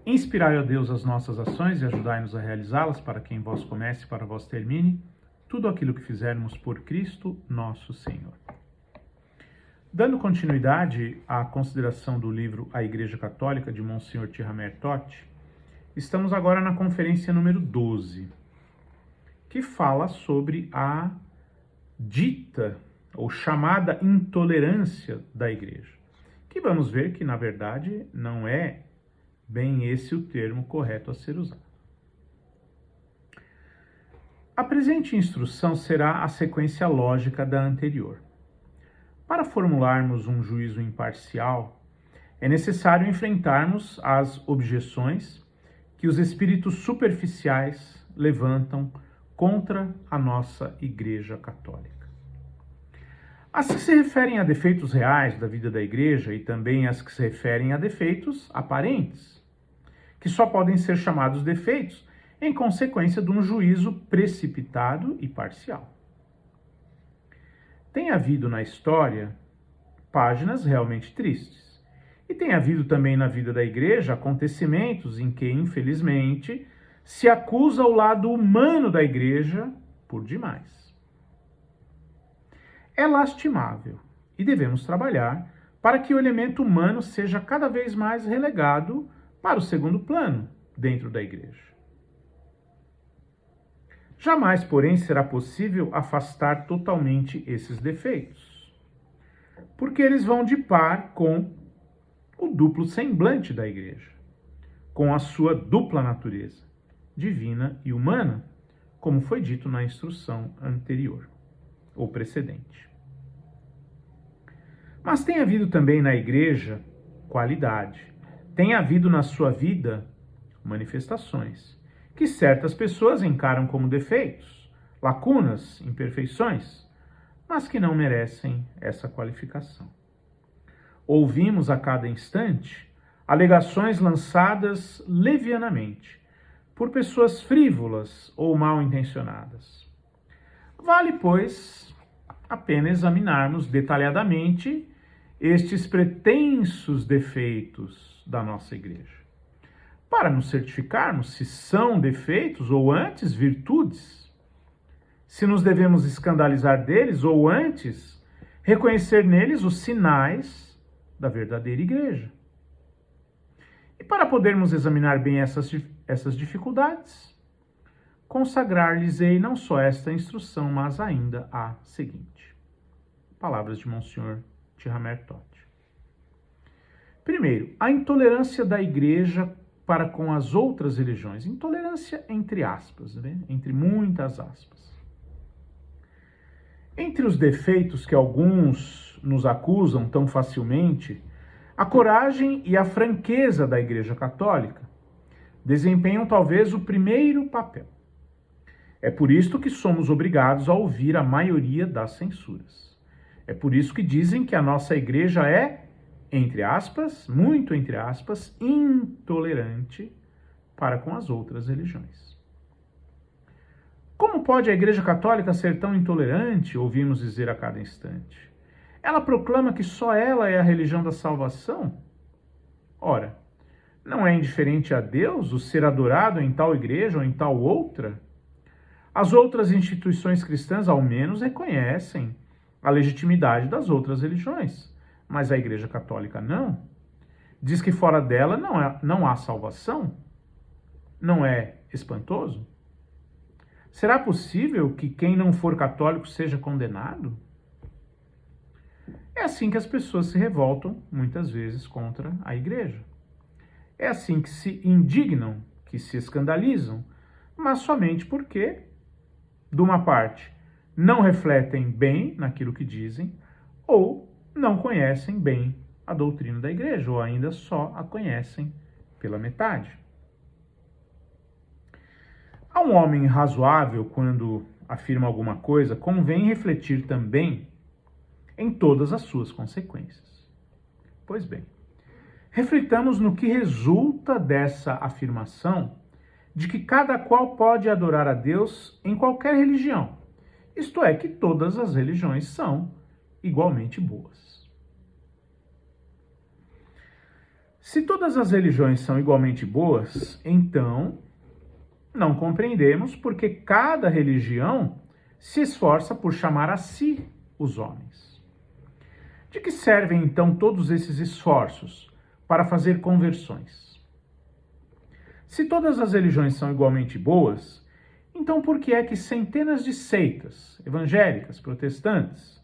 Inspirai, ó Deus, as nossas ações e ajudai-nos a realizá-las, para que em vós comece e para vós termine tudo aquilo que fizermos por Cristo nosso Senhor. Dando continuidade à consideração do livro A Igreja Católica, de Monsenhor Tihamer Totti, estamos agora na conferência número 12, que fala sobre a dita ou chamada intolerância da Igreja, que vamos ver que, na verdade, não é bem esse o termo correto a ser usado. A presente instrução será a sequência lógica da anterior. Para formularmos um juízo imparcial, é necessário enfrentarmos as objeções que os espíritos superficiais levantam contra a nossa Igreja Católica. As que se referem a defeitos reais da vida da Igreja e também as que se referem a defeitos aparentes, que só podem ser chamados defeitos em consequência de um juízo precipitado e parcial. Tem havido na história páginas realmente tristes, e tem havido também na vida da Igreja acontecimentos em que, infelizmente, se acusa o lado humano da Igreja por demais. É lastimável e devemos trabalhar para que o elemento humano seja cada vez mais relegado para o segundo plano dentro da Igreja. Jamais, porém, será possível afastar totalmente esses defeitos, porque eles vão de par com o duplo semblante da Igreja, com a sua dupla natureza, divina e humana, como foi dito na instrução anterior, ou precedente. Mas tem havido também na Igreja qualidade, tem havido na sua vida manifestações, que certas pessoas encaram como defeitos, lacunas, imperfeições, mas que não merecem essa qualificação. Ouvimos a cada instante alegações lançadas levianamente por pessoas frívolas ou mal intencionadas. Vale, pois, a pena examinarmos detalhadamente estes pretensos defeitos da nossa Igreja, para nos certificarmos se são defeitos ou antes virtudes, se nos devemos escandalizar deles ou antes reconhecer neles os sinais da verdadeira Igreja. E para podermos examinar bem essas dificuldades, consagrar-lhes-ei não só esta instrução, mas ainda a seguinte. Palavras de Monsenhor Tihamer Totti. Primeiro, a intolerância da Igreja para com as outras religiões. Intolerância entre aspas, né? Entre muitas aspas. Entre os defeitos que alguns nos acusam tão facilmente, a coragem e a franqueza da Igreja Católica desempenham talvez o primeiro papel. É por isso que somos obrigados a ouvir a maioria das censuras. É por isso que dizem que a nossa Igreja é, entre aspas, muito entre aspas, intolerante para com as outras religiões. Como pode a Igreja Católica ser tão intolerante, ouvimos dizer a cada instante? Ela proclama que só ela é a religião da salvação? Ora, não é indiferente a Deus o ser adorado em tal igreja ou em tal outra? As outras instituições cristãs, ao menos, reconhecem a legitimidade das outras religiões, mas a Igreja Católica não. Diz que fora dela não há salvação? Não é espantoso? Será possível que quem não for católico seja condenado? É assim que as pessoas se revoltam, muitas vezes, contra a Igreja. É assim que se indignam, que se escandalizam, mas somente porque, de uma parte, não refletem bem naquilo que dizem, ou não conhecem bem a doutrina da Igreja, ou ainda só a conhecem pela metade. A um homem razoável, quando afirma alguma coisa, convém refletir também em todas as suas consequências. Pois bem, reflitamos no que resulta dessa afirmação de que cada qual pode adorar a Deus em qualquer religião, isto é, que todas as religiões são igualmente boas. Se todas as religiões são igualmente boas, então não compreendemos porque cada religião se esforça por chamar a si os homens. De que servem então todos esses esforços para fazer conversões? Se todas as religiões são igualmente boas, então por que é que centenas de seitas evangélicas, protestantes,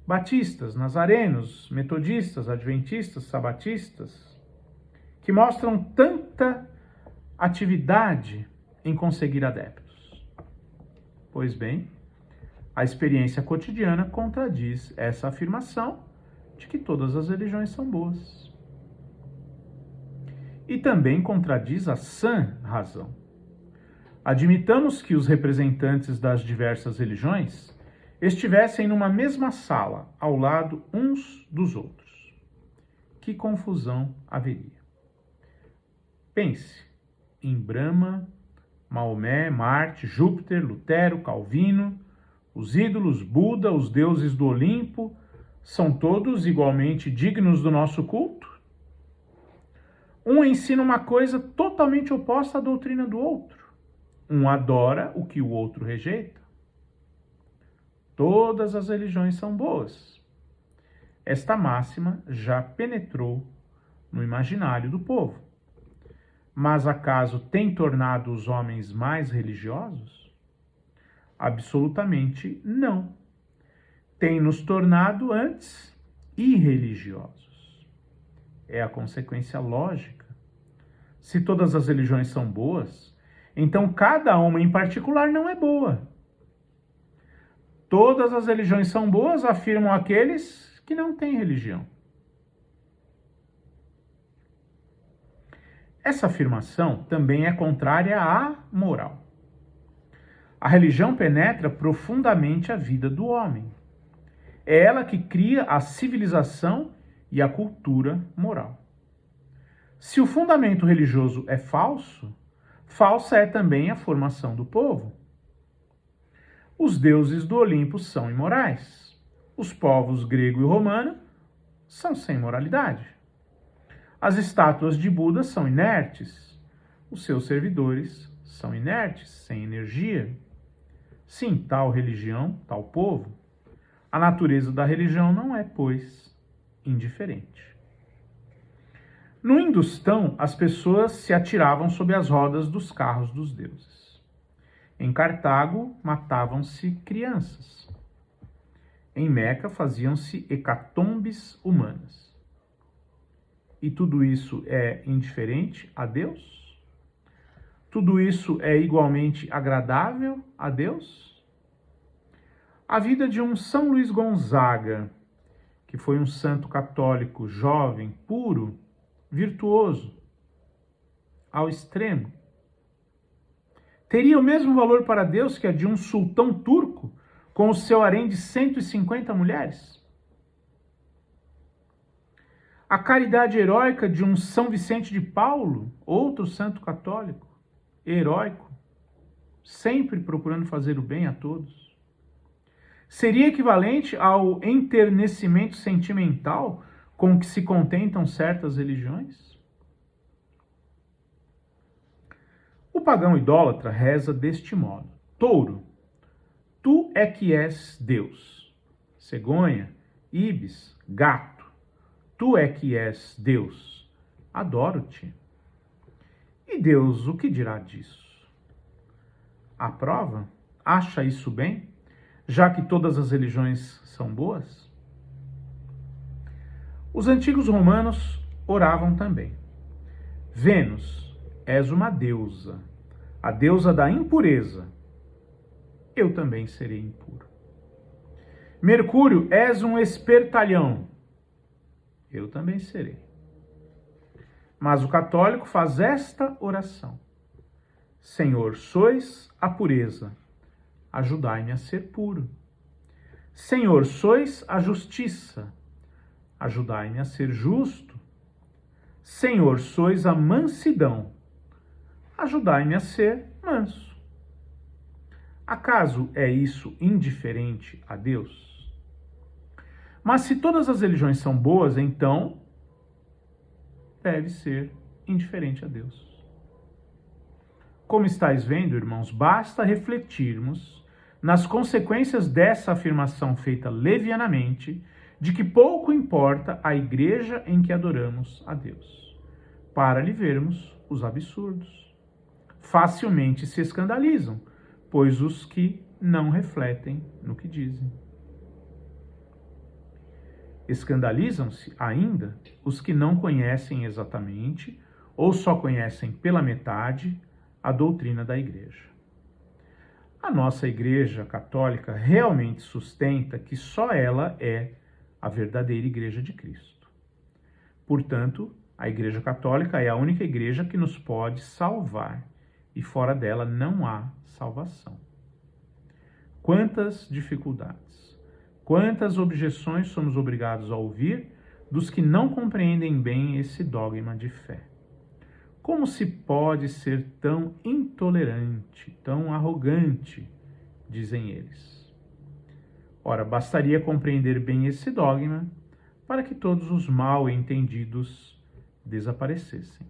batistas, nazarenos, metodistas, adventistas, sabatistas, que mostram tanta atividade em conseguir adeptos? Pois bem, a experiência cotidiana contradiz essa afirmação de que todas as religiões são boas. E também contradiz a sã razão. Admitamos que os representantes das diversas religiões estivessem numa mesma sala, ao lado uns dos outros. Que confusão haveria? Pense em Brahma, Maomé, Marte, Júpiter, Lutero, Calvino, os ídolos, Buda, os deuses do Olimpo, são todos igualmente dignos do nosso culto? Um ensina uma coisa totalmente oposta à doutrina do outro. Um adora o que o outro rejeita. Todas as religiões são boas. Esta máxima já penetrou no imaginário do povo. Mas acaso tem tornado os homens mais religiosos? Absolutamente não. Tem nos tornado antes irreligiosos. É a consequência lógica. Se todas as religiões são boas, então cada uma em particular não é boa. Todas as religiões são boas, afirmam aqueles que não têm religião. Essa afirmação também é contrária à moral. A religião penetra profundamente a vida do homem. É ela que cria a civilização e a cultura moral. Se o fundamento religioso é falso, falsa é também a formação do povo. Os deuses do Olimpo são imorais. Os povos grego e romano são sem moralidade. As estátuas de Buda são inertes. Os seus servidores são inertes, sem energia. Sim, tal religião, tal povo. A natureza da religião não é, pois, indiferente. No Hindustão, as pessoas se atiravam sob as rodas dos carros dos deuses. Em Cartago, matavam-se crianças. Em Meca, faziam-se hecatombes humanas. E tudo isso é indiferente a Deus? Tudo isso é igualmente agradável a Deus? A vida de um São Luís Gonzaga, que foi um santo católico jovem, puro, virtuoso, ao extremo, teria o mesmo valor para Deus que a de um sultão turco com o seu harém de 150 mulheres? A caridade heróica de um São Vicente de Paulo, outro santo católico, heróico, sempre procurando fazer o bem a todos, seria equivalente ao enternecimento sentimental com que se contentam certas religiões? O pagão idólatra reza deste modo: Touro, tu é que és Deus. Cegonha, ibis, gato, tu é que és Deus. Adoro-te. E Deus o que dirá disso? Aprova? Acha isso bem? Já que todas as religiões são boas? Os antigos romanos oravam também. Vênus, és uma deusa, a deusa da impureza. Eu também serei impuro. Mercúrio, és um espertalhão. Eu também serei. Mas o católico faz esta oração: Senhor, sois a pureza, ajudai-me a ser puro. Senhor, sois a justiça, ajudai-me a ser justo. Senhor, sois a mansidão, ajudai-me a ser manso. Acaso é isso indiferente a Deus? Mas se todas as religiões são boas, então deve ser indiferente a Deus. Como estáis vendo, irmãos, basta refletirmos nas consequências dessa afirmação feita levianamente, de que pouco importa a igreja em que adoramos a Deus, para lhe vermos os absurdos. Facilmente se escandalizam, pois os que não refletem no que dizem. Escandalizam-se ainda os que não conhecem exatamente, ou só conhecem pela metade, a doutrina da igreja. A nossa Igreja Católica realmente sustenta que só ela é a verdadeira Igreja de Cristo. Portanto, a Igreja Católica é a única igreja que nos pode salvar, e fora dela não há salvação. Quantas dificuldades, quantas objeções somos obrigados a ouvir dos que não compreendem bem esse dogma de fé. Como se pode ser tão intolerante, tão arrogante, dizem eles. Ora, bastaria compreender bem esse dogma para que todos os mal entendidos desaparecessem.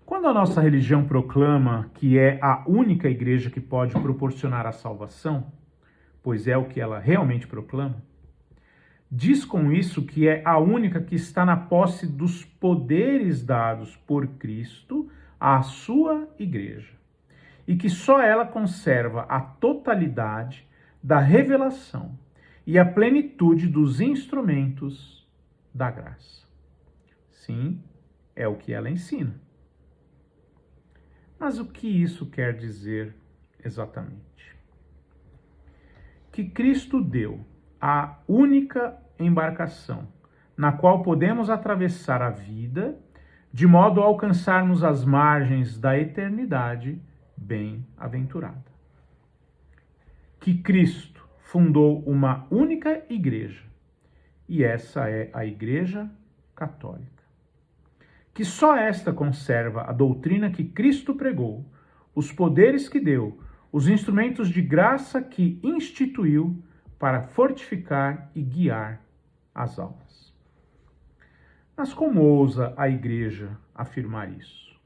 Quando a nossa religião proclama que é a única igreja que pode proporcionar a salvação, pois é o que ela realmente proclama, diz com isso que é a única que está na posse dos poderes dados por Cristo à sua igreja, e que só ela conserva a totalidade da revelação e a plenitude dos instrumentos da graça. Sim, é o que ela ensina. Mas o que isso quer dizer exatamente? Que Cristo deu a única embarcação na qual podemos atravessar a vida, de modo a alcançarmos as margens da eternidade bem-aventurada. Que Cristo fundou uma única igreja, e essa é a Igreja Católica. Que só esta conserva a doutrina que Cristo pregou, os poderes que deu, os instrumentos de graça que instituiu para fortificar e guiar as almas. Mas como ousa a Igreja afirmar isso?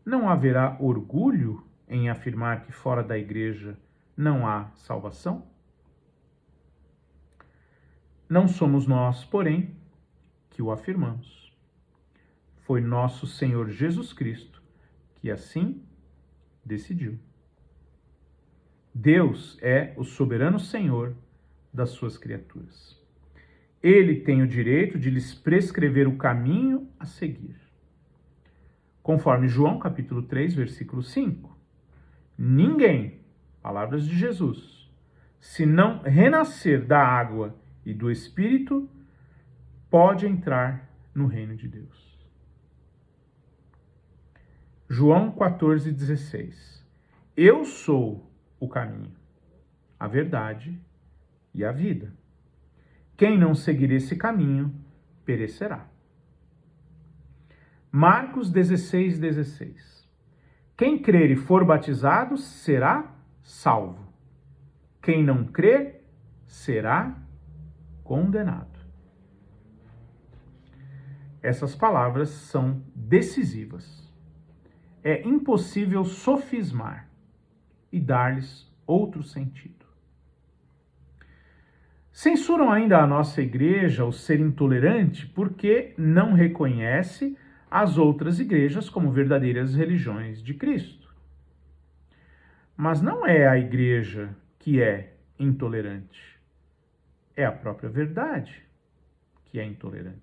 Não haverá orgulho em afirmar que fora da Igreja não há salvação? Não somos nós, porém, que o afirmamos. Foi nosso Senhor Jesus Cristo que assim decidiu. Deus é o soberano Senhor das suas criaturas. Ele tem o direito de lhes prescrever o caminho a seguir. Conforme João capítulo 3, versículo 5. Ninguém, palavras de Jesus, se não renascer da água e do Espírito, pode entrar no reino de Deus. João 14,16. Eu sou o caminho, a verdade e a vida. Quem não seguir esse caminho, perecerá. Marcos 16,16. Quem crer e for batizado, será salvo. Quem não crer, será condenado. Essas palavras são decisivas. É impossível sofismar e dar-lhes outro sentido. Censuram ainda a nossa igreja o ser intolerante porque não reconhece as outras igrejas como verdadeiras religiões de Cristo. Mas não é a igreja que é intolerante. É a própria verdade que é intolerante.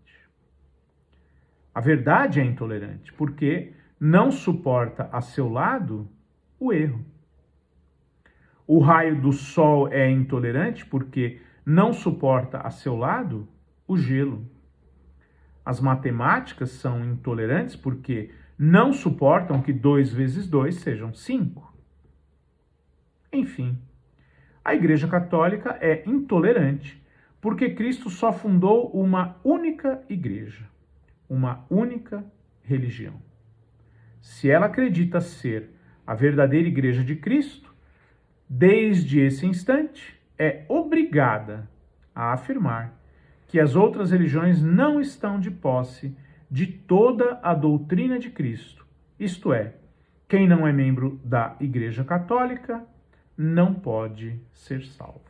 A verdade é intolerante porque não suporta a seu lado o erro. O raio do sol é intolerante porque não suporta a seu lado o gelo. As matemáticas são intolerantes porque não suportam que 2 vezes 2 sejam 5. Enfim, a Igreja Católica é intolerante porque Cristo só fundou uma única igreja, uma única religião. Se ela acredita ser a verdadeira Igreja de Cristo, desde esse instante é obrigada a afirmar que as outras religiões não estão de posse de toda a doutrina de Cristo, isto é, quem não é membro da Igreja Católica não pode ser salvo.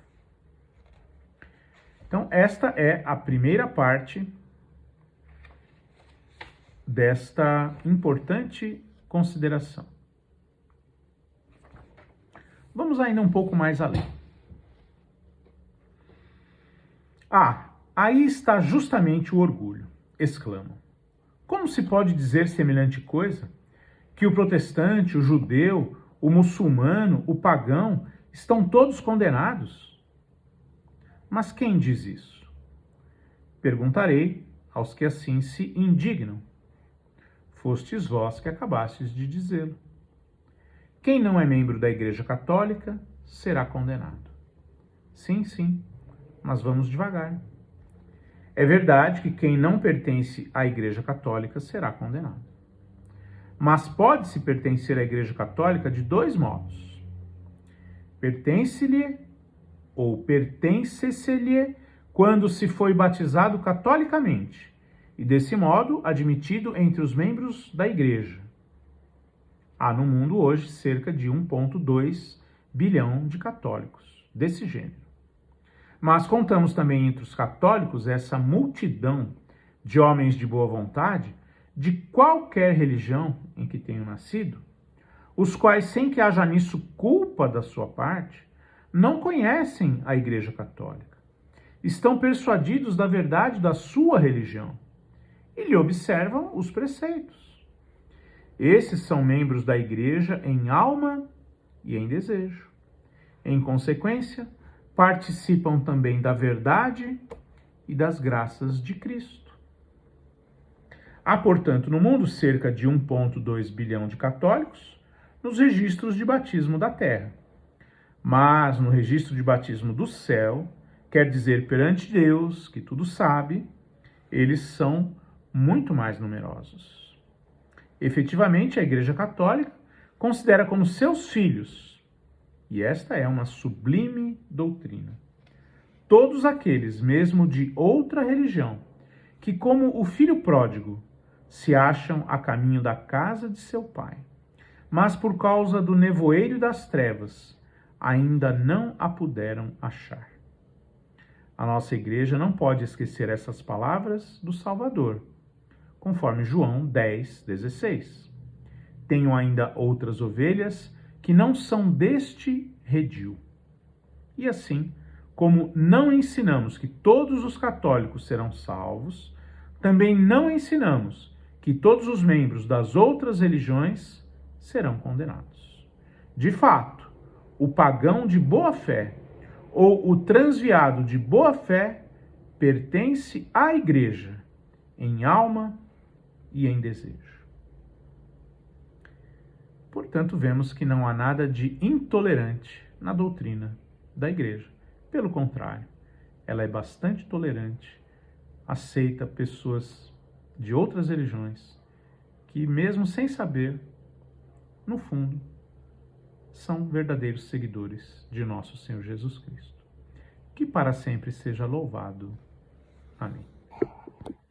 Então, esta é a primeira parte desta importante consideração. Vamos ainda um pouco mais além. Aí está justamente o orgulho, exclamam. Como se pode dizer semelhante coisa? Que o protestante, o judeu, o muçulmano, o pagão estão todos condenados? Mas quem diz isso? Perguntarei aos que assim se indignam. Fostes vós que acabastes de dizê-lo. Quem não é membro da Igreja Católica será condenado. Sim, sim, mas vamos devagar. É verdade que quem não pertence à Igreja Católica será condenado. Mas pode-se pertencer à Igreja Católica de dois modos. Pertence-lhe ou pertence-se-lhe quando se foi batizado catolicamente e, desse modo, admitido entre os membros da Igreja. Há no mundo hoje cerca de 1,2 bilhão de católicos desse gênero. Mas contamos também entre os católicos essa multidão de homens de boa vontade, de qualquer religião em que tenham nascido, os quais, sem que haja nisso culpa da sua parte, não conhecem a Igreja Católica, estão persuadidos da verdade da sua religião e lhe observam os preceitos. Esses são membros da Igreja em alma e em desejo. Em consequência, participam também da verdade e das graças de Cristo. Há, portanto, no mundo cerca de 1,2 bilhão de católicos nos registros de batismo da terra. Mas no registro de batismo do céu, quer dizer perante Deus, que tudo sabe, eles são muito mais numerosos. Efetivamente, a Igreja Católica considera como seus filhos, e esta é uma sublime doutrina, todos aqueles, mesmo de outra religião, que, como o filho pródigo, se acham a caminho da casa de seu pai, mas por causa do nevoeiro das trevas, ainda não a puderam achar. A nossa igreja não pode esquecer essas palavras do Salvador, conforme João 10,16. Tenho ainda outras ovelhas que não são deste redil. E assim, como não ensinamos que todos os católicos serão salvos, também não ensinamos que todos os membros das outras religiões serão condenados. De fato, o pagão de boa fé ou o transviado de boa fé pertence à Igreja em alma e em desejo. Portanto, vemos que não há nada de intolerante na doutrina da Igreja. Pelo contrário, ela é bastante tolerante, aceita pessoas de outras religiões que, mesmo sem saber, no fundo, são verdadeiros seguidores de nosso Senhor Jesus Cristo. Que para sempre seja louvado. Amém.